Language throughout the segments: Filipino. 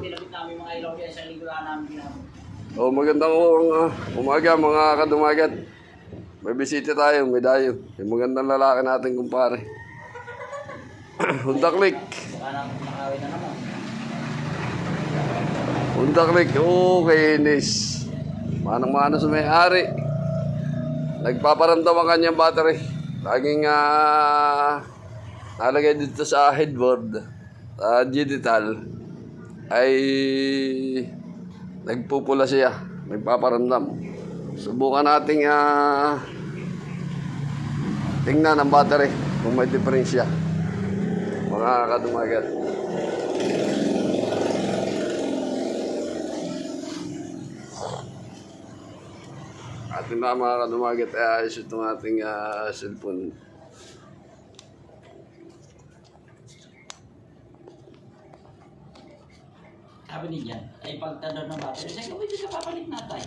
pinabit namin mga ilaw yan sa linggo namin ginamit. Oh, magandang umaga mga kadumagat. May bisita tayo, may dayo. Yung magandang lalaki natin, kumpare. Hundaklik. Baka namin nakawin na naman. Hundaklik, okay, Nis. Manang-mana sa may-ari. Nagpaparamdam ang kanyang battery. Laging nalagay dito sa headboard. Digital. Ay nagpupula siya. Nagpaparamdam. Subukan nating tingnan ang battery kung may diferensya. Mga kadumagat. Ating mga kadumagat ay ayos itong ating cellphone. Sabi niya, ay pagtanda ng battery, sabi ko, hindi ka papalit natin.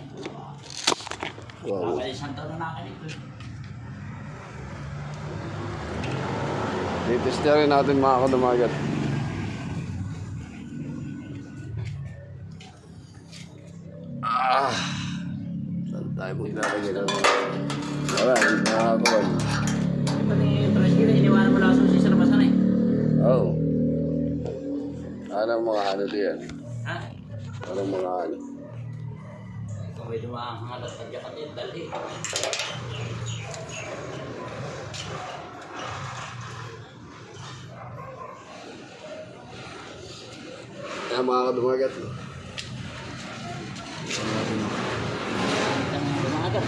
Wow. Papalit isang taon na akin ito. Latest na rin natin mga kadumagat. Saan tayo maglalagay ng alright, mga kawan. Ito ni President, iniwanan mo lang susi sa labasan eh. Oh. Anong mga ano diyan? Ha? Anong mga ano? Kung may dumahangat at nagyakatin, dali. Yan mga kadumagat. Dumagat.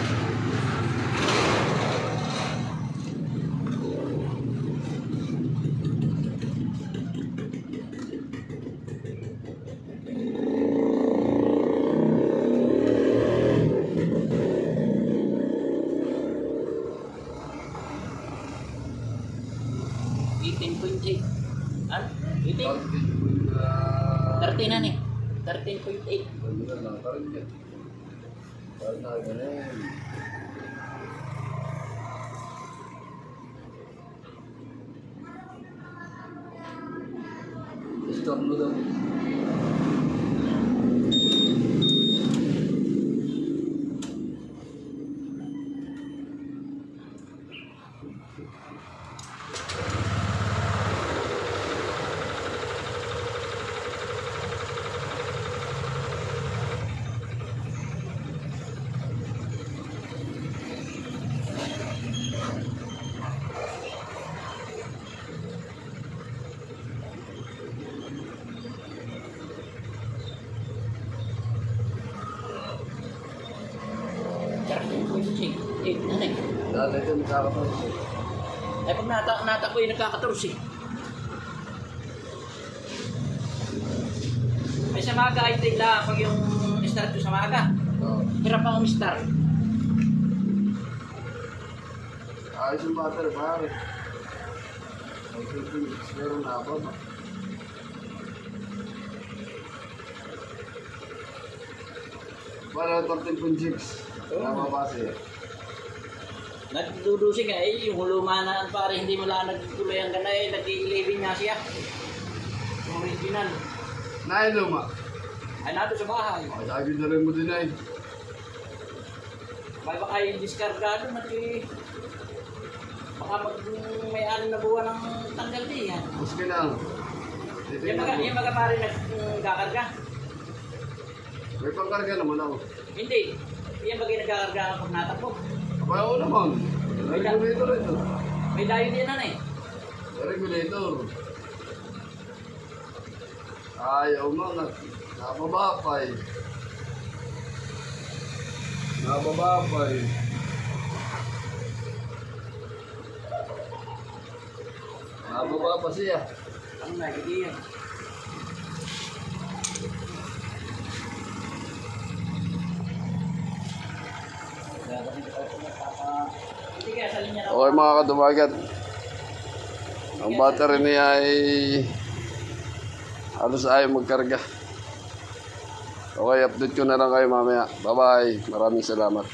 Ano? 18? 13 na eh. 13.8. Stop mo daw. Dati ito nakakapansin. Ay pag nata ko yung nagkakatorsi. Ay sa maga ay tigla pag yung start ko sa maga. Hirap akong start. Ayos yung battery, pare. Ay, meron na ba? Para 13.6. Namabase. Nagdudusi nga eh, yung luma na pare hindi mo lang nagkulay ang gana eh, nag-11 nga siya. Yung original. Nain luma. Ay nato sa bahay. Ay, sabi na rin mo din ay. May baka yung diskargado baka may 6 na buwan ng tanggal di yan. Buski lang. Yung mga pare nagkakarga. May pangkarga naman ako. Hindi. Yung mga nagkakarga pag natakbo. Abay ako naman. Regulator ito. May dayo din na eh. Regulator. Ayaw mo na. Nababapay. Nababapay. Nababapa siya. Ang nagigiyan. Okay mga kadumagat. Ang battery niya ay halos ayaw magkarga. Okay, update ko na lang kayo mamaya. Bye-bye. Maraming salamat.